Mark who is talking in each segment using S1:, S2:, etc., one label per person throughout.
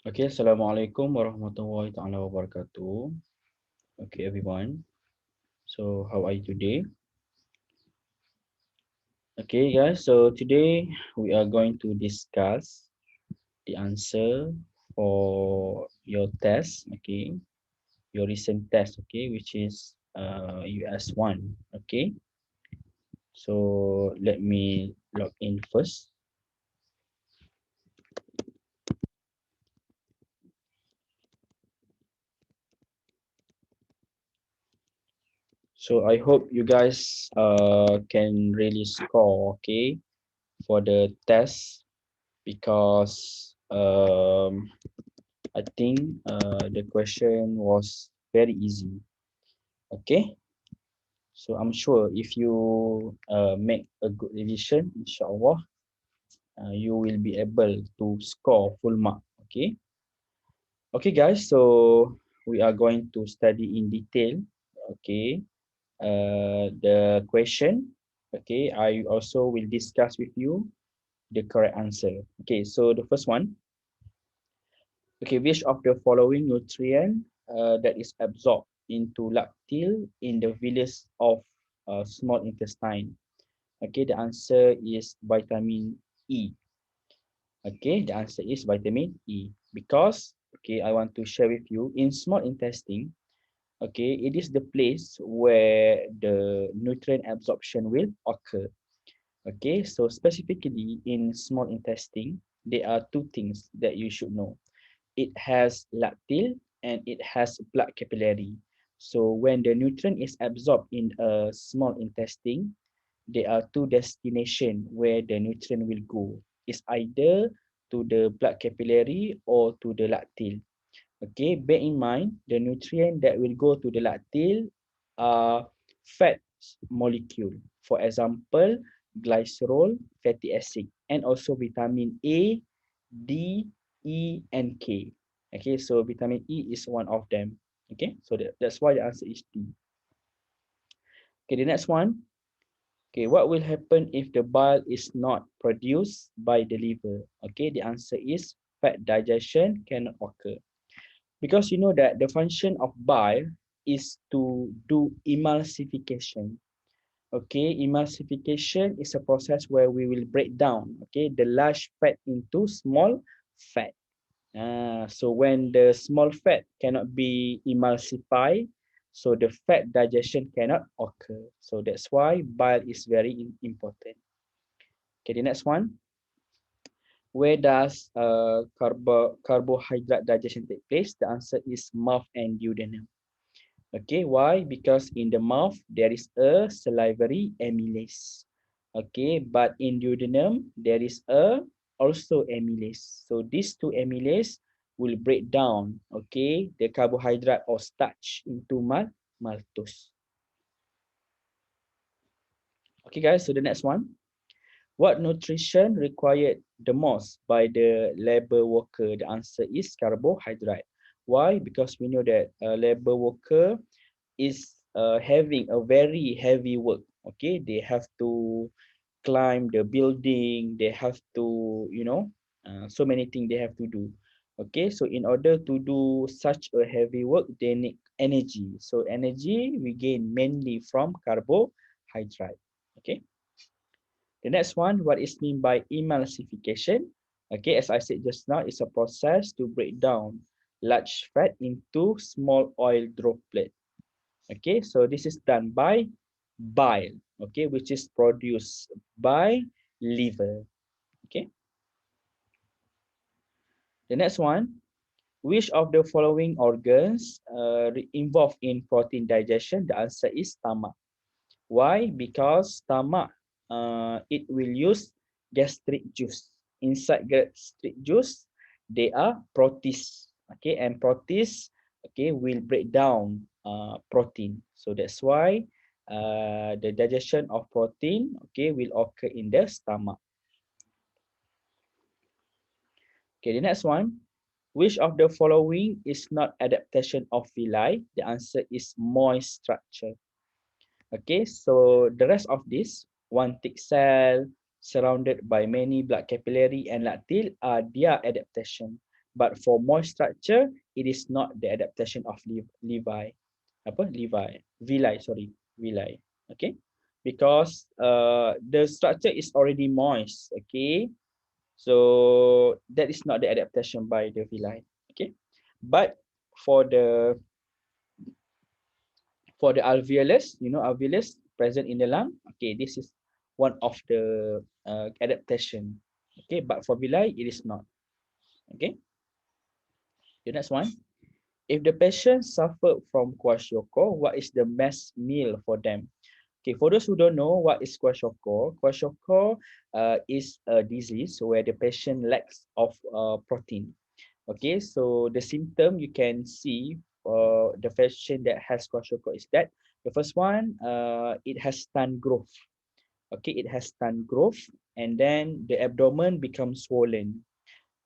S1: Okay, Assalamualaikum warahmatullahi ta'ala wabarakatuh. Okay, everyone. So, how are you today? Okay, guys. So, today we are going to discuss the answer for your test. Okay, your recent test. Okay, which is US1. Okay, so let me log in first. So, I hope you guys can really score. Okay, for the test because I think the question was very easy. Okay, so I'm sure if you make a good revision, inshallah, you will be able to score full mark. Okay, okay, guys. So we are going to study in detail. Okay, the question. Okay, I also will discuss with you the correct answer. Okay, so the first one. Okay, which of the following nutrient that is absorbed into lactil in the vilus of small intestine? Okay, the answer is vitamin E. Okay, the answer is vitamin E because okay, I want to share with you in small intestine. Okay, it is the place where the nutrient absorption will occur. Okay, so specifically in small intestine, there are two things that you should know. It has lactil and it has blood capillary. So when the nutrient is absorbed in a small intestine, there are two destinations where the nutrient will go. It's either to the blood capillary or to the lactil. Okay, bear in mind the nutrient that will go to the lactil are fat molecule. For example, glycerol, fatty acid, and also vitamin A, D, E, and K. Okay, so vitamin E is one of them. Okay, so that's why the answer is D. Okay, the next one. Okay, what will happen if the bile is not produced by the liver? Okay, the answer is fat digestion cannot occur. Because you know that the function of bile is to do emulsification. Okay, emulsification is a process where we will break down the large fat into small fat. So when the small fat cannot be emulsified, so the fat digestion cannot occur. So that's why bile is very important. Okay, the next one. Where does carbohydrate digestion take place? The answer is mouth and duodenum. Okay, why? Because in the mouth there is a salivary amylase. Okay, but in duodenum there is a also amylase. So these two amylase will break down the carbohydrate or starch into maltose. Okay, guys. So the next one. What nutrition required the most by the labor worker? The answer is carbohydrate. Why? Because we know that a labor worker is having a very heavy work. Okay, they have to climb the building. They have to, so many things they have to do. Okay, so in order to do such a heavy work, they need energy. So energy we gain mainly from carbohydrate. Okay. The next one, what is meant by emulsification? Okay, as I said just now, it's a process to break down large fat into small oil droplet. Okay, so this is done by bile, okay, which is produced by liver. Okay, the next one, which of the following organs involved in protein digestion? The answer is stomach. Why? Because stomach, it will use gastric juice. Inside gastric juice, they are proteins. Okay, and proteins, will break down protein. So that's why the digestion of protein, will occur in the stomach. Okay, the next one. Which of the following is not adaptation of villi? The answer is moist structure. Okay, so the rest of this, one thick cell surrounded by many blood capillary and lactil are their adaptation. But for moist structure, it is not the adaptation of villi, okay, because the structure is already moist, okay, so that is not the adaptation by the villi, okay. But for the alveolus, alveolus present in the lung, okay, this is one of the adaptation, okay, but for villi it is not, okay. The next one, if the patient suffered from kwashiorkor, what is the best meal for them? Okay, for those who don't know what is kwashiorkor, kwashiorkor is a disease where the patient lacks of protein. Okay, so the symptom you can see for the patient that has kwashiorkor is that the first one, it has stunt growth. Okay, it has stunt growth, and then the abdomen becomes swollen.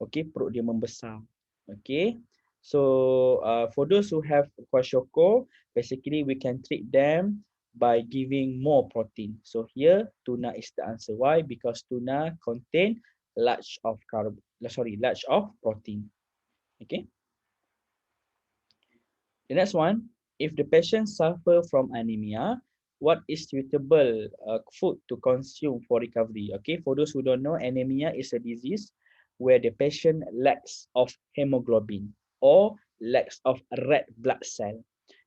S1: Okay, perut dia membesar. Okay, so for those who have kwashiorkor, basically we can treat them by giving more protein. So here tuna is the answer. Why? Because tuna contain large of protein. Okay, the next one, if the patient suffer from anemia, what is suitable food to consume for recovery? Okay, for those who don't know, anemia is a disease where the patient lacks of hemoglobin or lacks of red blood cell.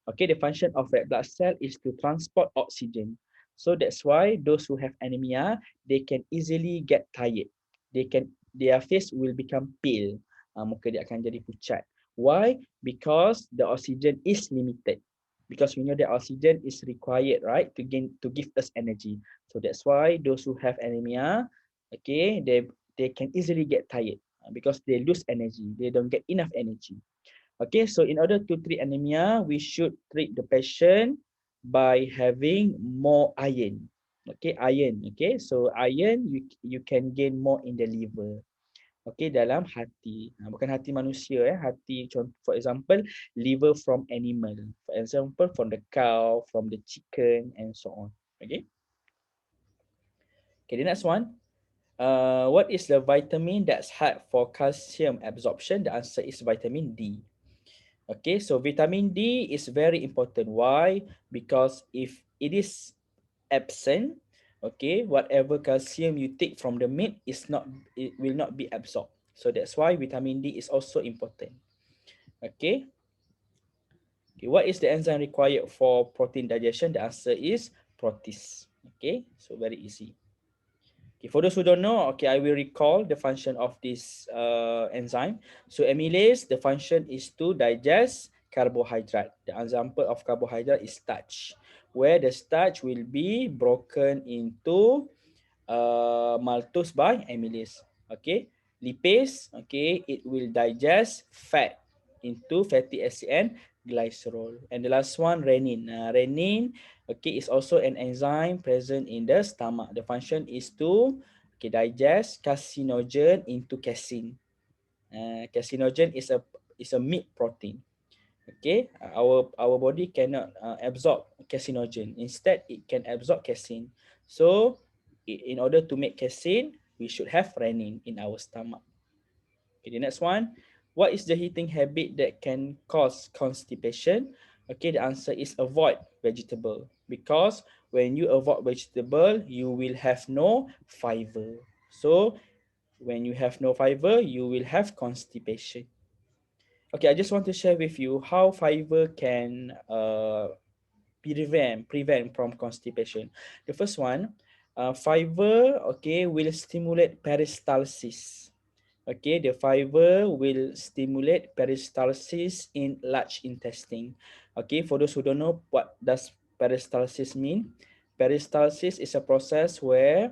S1: Okay, the function of red blood cell is to transport oxygen. So that's why those who have anemia, they can easily get tired. Their face will become pale. Muka dia akan jadi pucat. Why? Because the oxygen is limited. Because we know that oxygen is required, right, to give us energy. So that's why those who have anemia, okay, they can easily get tired because they lose energy. They don't get enough energy. Okay, so in order to treat anemia, we should treat the patient by having more iron. Okay, iron. Okay, so iron you can gain more in the liver. Okay, dalam hati. Bukan hati manusia, hati, for example, liver from animal. For example, from the cow, from the chicken, and so on. Okay. Okay, the next one. What is the vitamin that's hard for calcium absorption? The answer is vitamin D. Okay, so vitamin D is very important. Why? Because if it is absent, okay, whatever calcium you take from the meat it will not be absorbed. So that's why vitamin D is also important. Okay. Okay, what is the enzyme required for protein digestion? The answer is protease. Okay, so very easy. Okay, for those who don't know, okay, I will recall the function of this enzyme. So amylase, the function is to digest carbohydrate. The example of carbohydrate is starch, where the starch will be broken into maltose by amylase. Okay, lipase, okay, it will digest fat into fatty acid and glycerol. And the last one, renin. Renin, okay, is also an enzyme present in the stomach. The function is to, okay, digest carcinogen into casein. Carcinogen is a meat protein. Okay, our body cannot absorb carcinogen. Instead, it can absorb casein. So, in order to make casein, we should have renin in our stomach. Okay, the next one. What is the eating habit that can cause constipation? Okay, the answer is avoid vegetable. Because when you avoid vegetable, you will have no fiber. So, when you have no fiber, you will have constipation. Okay, I just want to share with you how fiber can prevent from constipation. The first one, fiber, okay, will stimulate peristalsis. Okay, the fiber will stimulate peristalsis in large intestine. Okay, for those who don't know what does peristalsis mean, peristalsis is a process where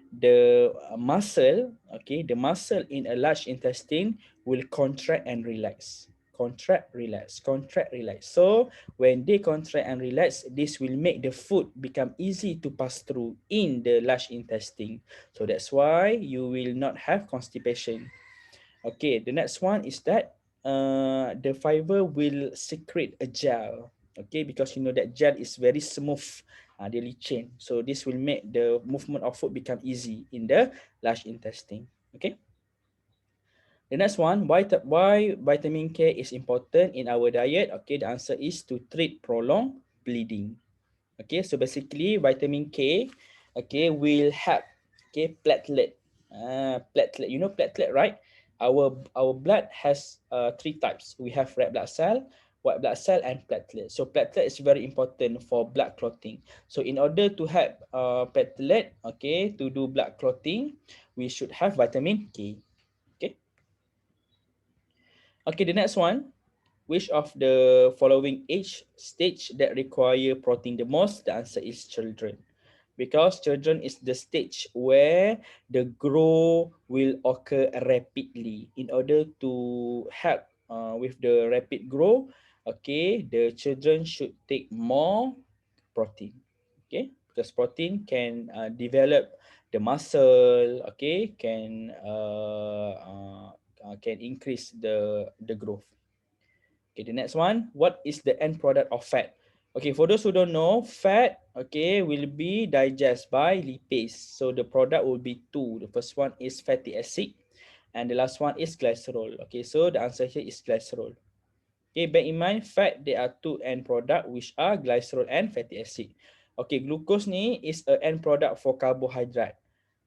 S1: the muscle, okay, the muscle in a large intestine will contract and relax. Contract, relax, contract, relax. So when they contract and relax, this will make the food become easy to pass through in the large intestine. So that's why you will not have constipation. Okay, the next one is that the fiber will secrete a gel. Okay, because you know that gel is very smooth, dia licin. So this will make the movement of food become easy in the large intestine. Okay. The next one, why vitamin K is important in our diet? Okay, the answer is to treat prolonged bleeding. Okay, so basically vitamin K, okay, will help, okay, platelet. Platelet, you know platelet, right? Our blood has three types. We have red blood cell, white blood cell, and platelet. So platelet is very important for blood clotting. So in order to help platelet, okay, to do blood clotting, we should have vitamin K. Okay. Okay, the next one. Which of the following age stage that require protein the most? The answer is children. Because children is the stage where the growth will occur rapidly. In order to help with the rapid growth, okay, the children should take more protein. Okay, because protein can develop the muscle. Okay, can increase the growth. Okay, the next one, what is the end product of fat? Okay, for those who don't know, fat, okay, will be digested by lipase. So the product will be two. The first one is fatty acid and the last one is glycerol. Okay, so the answer here is glycerol. Okay, bear in mind, fat, there are two end product which are glycerol and fatty acid. Okay, glucose ni is a end product for carbohydrate.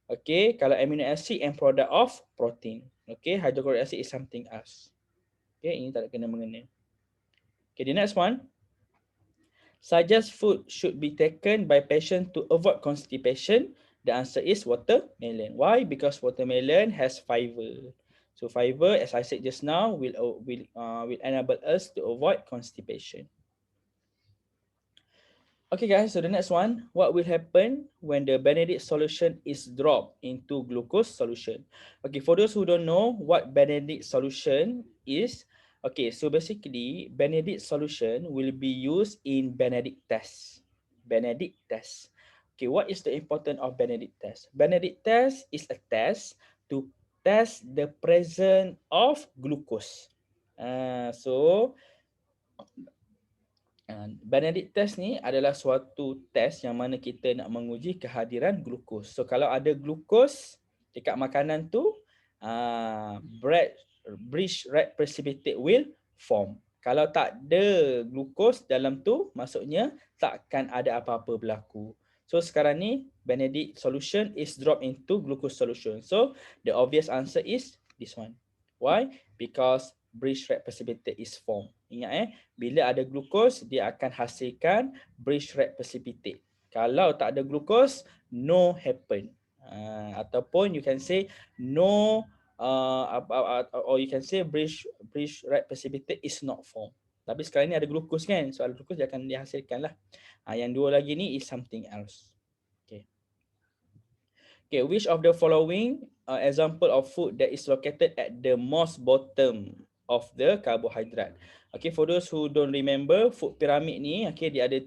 S1: Okay, kalau amino acid end product of protein. Okay, hydrochloric acid is something else. Okay, ini tak ada kena mengena. Okay, the next one. Suggest food should be taken by patient to avoid constipation. The answer is watermelon. Why? Because watermelon has fiber. So fiber, as I said just now, will enable us to avoid constipation. Okay guys, so the next one, what will happen when the Benedict solution is dropped into glucose solution? Okay, for those who don't know what Benedict solution is, okay, so basically Benedict solution will be used in Benedict test. Benedict test. Okay, what is the importance of Benedict test? Benedict test is a test to test the presence of glucose. So Benedict test ni adalah suatu test yang mana kita nak menguji kehadiran glukos. So kalau ada glukos dekat makanan tu, bridge red precipitate will form. Kalau tak ada glukos dalam tu, maksudnya takkan ada apa-apa berlaku. So sekarang ni Benedict solution is dropped into glucose solution. So the obvious answer is this one. Why? Because bridge red precipitate is formed. Ingat bila ada glukos, dia akan hasilkan bridge red precipitate. Kalau tak ada glukos, no happen. Ataupun you can say no, or you can say bridge red precipitate is not formed. Tapi sekarang ni ada glukos kan, so ada glukos dia akan dihasilkan lah. Yang dua lagi ni is something else. Okay. Okay, which of the following example of food that is located at the most bottom of the carbohydrate? Okay, for those who don't remember, food pyramid ni, okay, dia ada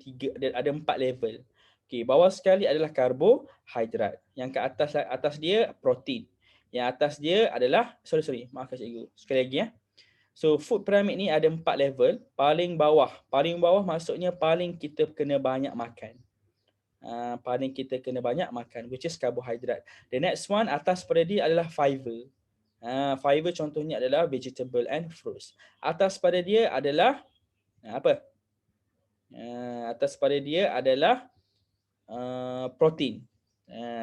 S1: 4 level. Okay, bawah sekali adalah karbohidrat. Yang ke atas dia protein. Yang atas dia adalah, maafkan cikgu. Sekali lagi So food pyramid ni ada 4 level. Paling bawah maksudnya paling kita kena banyak makan. Paling kita kena banyak makan, which is carbohydrate. The next one atas pada dia adalah fiber. Fiber contohnya adalah vegetable and fruits. Atas pada dia adalah apa? Atas pada dia adalah protein.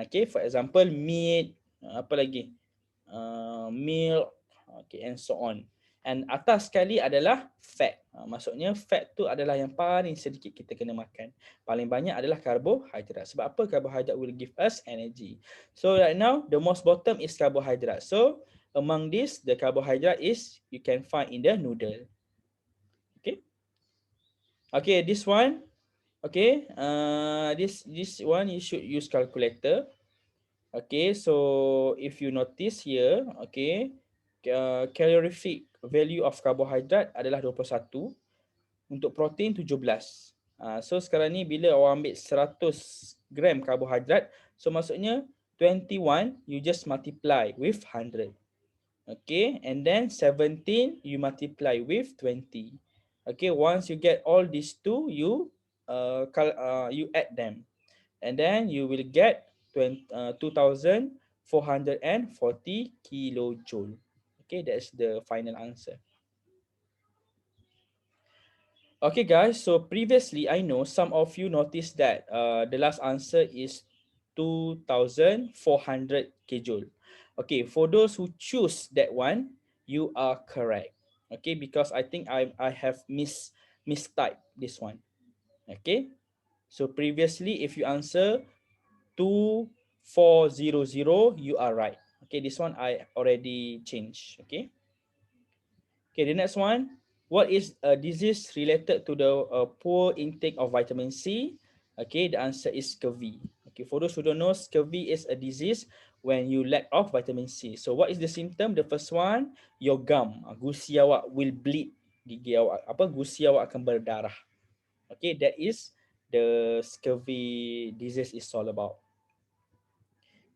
S1: Okay, for example meat, apa lagi? Milk, okay, and so on. And atas sekali adalah fat. Maksudnya fat tu adalah yang paling sedikit kita kena makan. Paling banyak adalah karbohidrat. Sebab apa? Karbohidrat will give us energy. So right now, the most bottom is carbohydrate. So among this, the carbohydrate is you can find in the noodle. Okay. Okay, this one. Okay. This one you should use calculator. Okay, so if you notice here, okay, calorific value of carbohydrate adalah 21, untuk protein 17. So sekarang ni bila orang ambil 100 gram karbohidrat, so maksudnya 21 you just multiply with 100. Okay, and then 17 you multiply with 20. Okay, once you get all these two, you add them. And then you will get 2440 kilojoule. Okay, that's the final answer. Okay, guys. So previously, I know some of you noticed that the last answer is 2,400 kJ. Okay, for those who choose that one, you are correct. Okay, because I think I have mistyped this one. Okay, so previously, if you answer 2400, you are right. Okay, this one I already changed. Okay. Okay, the next one. What is a disease related to the poor intake of vitamin C? Okay, the answer is scurvy. Okay, for those who don't know, scurvy is a disease when you lack of vitamin C. So what is the symptom? The first one, your gum, gusi awak will bleed. Gigi awak, gusi awak akan berdarah. Okay, that is the scurvy disease is all about.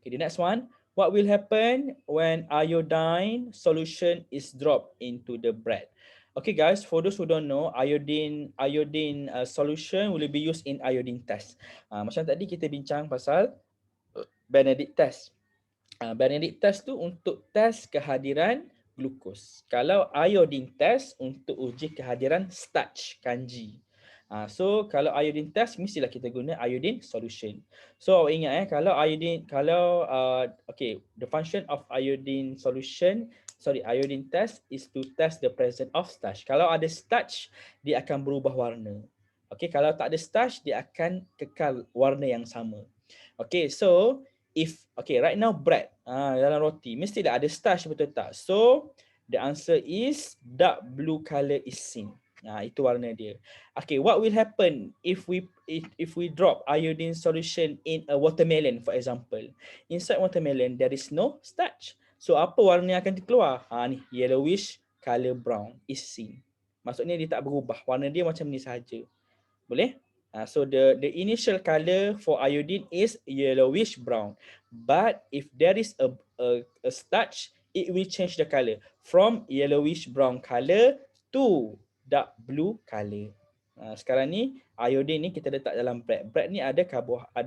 S1: Okay, the next one. What will happen when iodine solution is dropped into the bread? Okay, guys, for those who don't know, iodine solution will be used in iodine test. Macam tadi kita bincang pasal Benedict Test. Benedict Test tu untuk test kehadiran glukos. Kalau iodine test untuk uji kehadiran starch, kanji. So kalau iodine test mestilah kita guna iodine solution. So awak ingat okay, the function of iodine solution, iodine test is to test the presence of starch. Kalau ada starch, dia akan berubah warna. Okay, kalau tak ada starch, dia akan kekal warna yang sama. Okay, so right now bread dalam roti mesti dah ada starch, betul tak? So the answer is dark blue color is seen. Itu warna dia. Okay, what will happen if we drop iodine solution in a watermelon, for example? Inside watermelon there is no starch. So apa warna yang akan keluar? Ni yellowish color brown is seen. Maksudnya dia tak berubah. Warna dia macam ni sahaja. Boleh? So the initial color for iodine is yellowish brown. But if there is a starch, it will change the color from yellowish brown color to dark blue color. Sekarang ni iodine ni kita letak dalam bread. Bread ni ada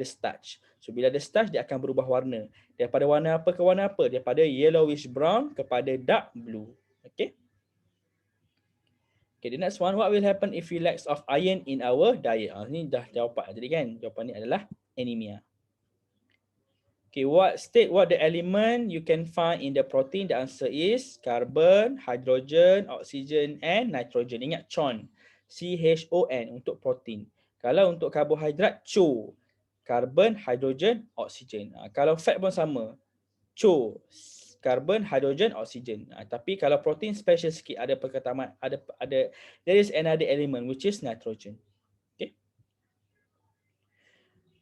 S1: starch. So bila ada starch dia akan berubah warna. Daripada warna apa ke warna apa? Daripada yellowish brown kepada dark blue. Okay? Okay, the next one, what will happen if we lack of iron in our diet? Ini dah jawapan tadi kan. Jawapan ni adalah anemia. Okay, what the element you can find in the protein? The answer is carbon, hydrogen, oxygen and nitrogen. Ingat CHON. CHON untuk protein. Kalau untuk karbohidrat, CHO. Carbon, hydrogen, oxygen. Kalau fat pun sama. CHO. Carbon, hydrogen, oxygen. Tapi kalau protein special sikit, ada perkataan there is another element which is nitrogen. Okay.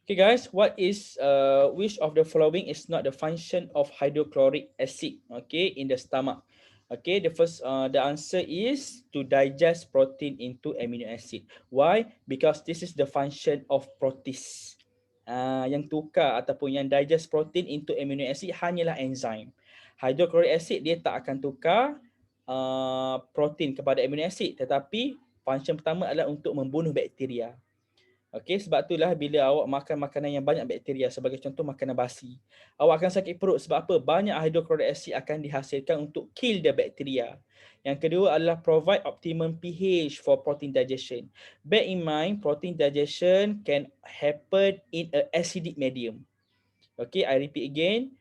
S1: Okay guys, which of the following is not the function of hydrochloric acid, okay, in the stomach? Okay, the answer is to digest protein into amino acid. Why? Because this is the function of protease. Yang tukar ataupun yang digest protein into amino acid hanyalah enzim. Hydrochloric acid dia tak akan tukar protein kepada amino acid, tetapi function pertama adalah untuk membunuh bakteria. Okey, sebab itulah bila awak makan makanan yang banyak bakteria, sebagai contoh makanan basi, awak akan sakit perut. Sebab apa? Banyak hydrochloric acid akan dihasilkan untuk kill the bacteria. Yang kedua adalah provide optimum pH for protein digestion. Bear in mind, protein digestion can happen in an acidic medium. Okay, I repeat again.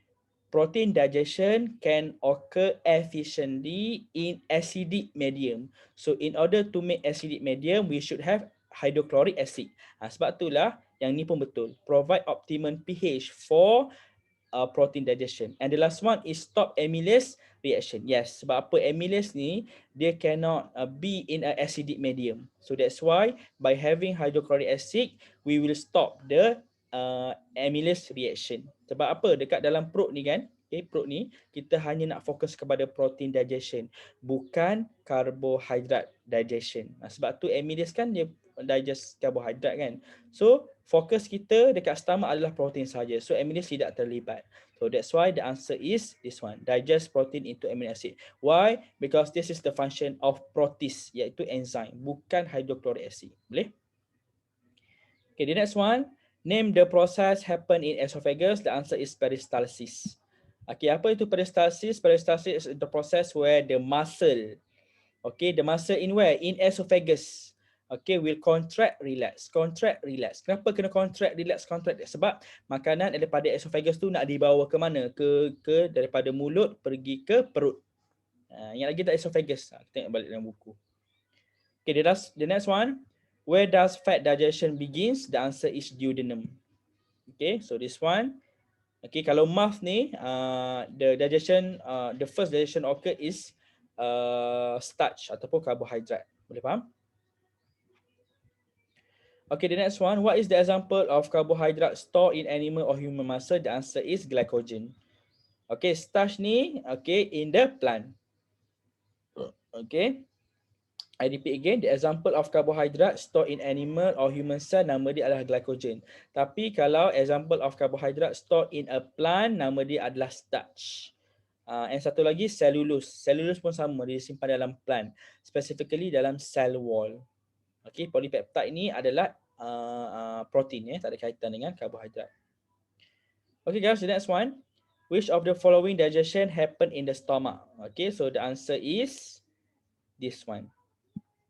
S1: Protein digestion can occur efficiently in acidic medium. So in order to make acidic medium, we should have hydrochloric acid. Sebab itulah yang ni pun betul. Provide optimum pH for protein digestion. And the last one is stop amylase reaction. Yes, sebab apa? Amylase ni dia cannot be in an acidic medium. So that's why by having hydrochloric acid, we will stop the amylase reaction. Sebab apa? Dekat dalam perut ni kan, perut ni kita hanya nak fokus kepada protein digestion, bukan carbohydrate digestion. Sebab tu amylase kan dia digest karbohidrat kan. So fokus kita dekat stomach adalah protein saja. So amylase tidak terlibat. So that's why the answer is this one, digest protein into amino acid. Why? Because this is the function of protease, iaitu enzim, bukan hydrochloric acid. Boleh? Okay, the next one, name the process happen in esophagus. The answer is peristalsis. Okay, apa itu peristalsis? Peristalsis is the process where the muscle, okay, the muscle in where? In esophagus. Okay, will contract, relax. Contract, relax. Kenapa kena contract, relax, contract? Sebab makanan daripada esophagus tu nak dibawa ke mana? Ke daripada mulut pergi ke perut. Ingat lagi tak esophagus? Tengok balik dalam buku. Okay, the next one. Where does fat digestion begins? The answer is duodenum. Okay, so this one. Okay, kalau mouth ni, the digestion, the first digestion occur is starch ataupun carbohydrate. Boleh faham? Okay, the next one. What is the example of carbohydrate stored in animal or human muscle? The answer is glycogen. Okay, starch ni, okay, in the plant. Okay, I repeat again, the example of carbohydrate stored in animal or human cell, nama dia adalah glycogen. Tapi kalau example of carbohydrate stored in a plant, nama dia adalah starch. And satu lagi cellulose. Cellulose pun sama, dia simpan dalam plant. Specifically dalam cell wall. Okay, polypeptide ni adalah protein, tak ada kaitan dengan karbohidrat. Okay guys, the next one. Which of the following digestion happen in the stomach? Okay, so the answer is this one.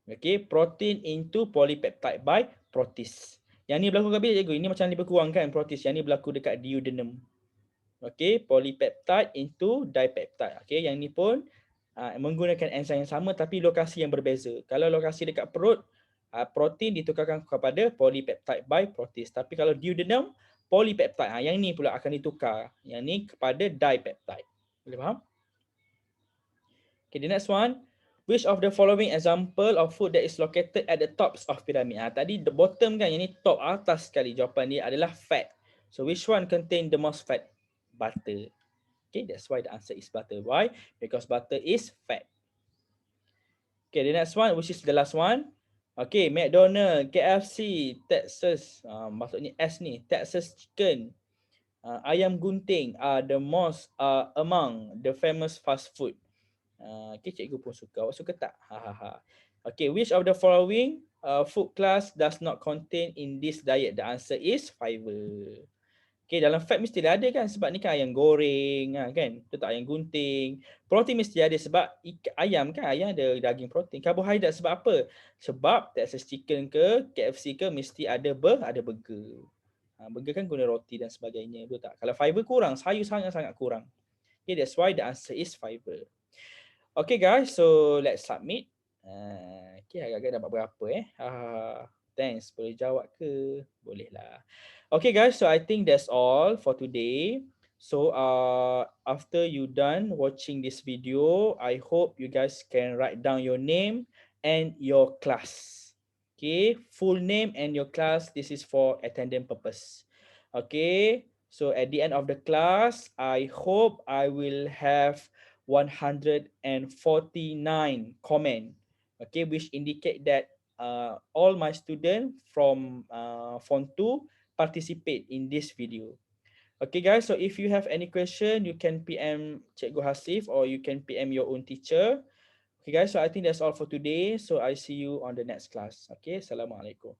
S1: Okay, protein into polypeptide by protease. Yang ni berlaku kat bila cikgu? Ini macam lebih kurang kan protease. Yang ni berlaku dekat duodenum. Okay, polypeptide into dipeptide. Okay, yang ni pun menggunakan enzim yang sama tapi lokasi yang berbeza. Kalau lokasi dekat perut, protein ditukarkan kepada polypeptide by protease. Tapi kalau duodenum, polypeptide. Yang ni pula akan ditukar. Yang ni kepada dipeptide. Boleh faham? Okay, the next one. Which of the following example of food that is located at the tops of pyramid? Tadi the bottom kan, yang ni top atas sekali. Jawapan dia adalah fat. So which one contain the most fat? Butter. Okay, that's why the answer is butter. Why? Because butter is fat. Okay, the next one, which is the last one. Okay, McDonald, KFC, Texas, maksudnya S ni, Texas chicken, ayam gunting are the most among the famous fast food. Okay, cikgu pun suka. Awak suka tak? Okay, which of the following food class does not contain in this diet? The answer is fiber. Okay, dalam fat mesti ada kan, sebab ni kan ayam goreng kan, betul tak, ayam gunting. Protein mesti ada sebab ayam kan, ayam ada daging protein. Karbohidrat sebab apa? Sebab Texas chicken ke KFC ke mesti ada burger. Burger kan guna roti dan sebagainya, betul tak? Kalau fiber kurang, sayur sangat-sangat kurang. Okay, that's why the answer is fiber. Okay guys, so let's submit. Okay, agak-agak dapat berapa thanks, boleh jawab ke? Boleh lah. Okay guys, so I think that's all for today. So after you done watching this video, I hope you guys can write down your name and your class. Okay, full name and your class. This is for attendance purpose. Okay, so at the end of the class, I hope I will have 149 comment, okay, which indicate that all my students from Form 2 participate in this video. Okay guys, so if you have any question, you can PM Cikgu Hasif or you can PM your own teacher. Okay guys, so I think that's all for today. So I see you on the next class. Okay, Assalamualaikum.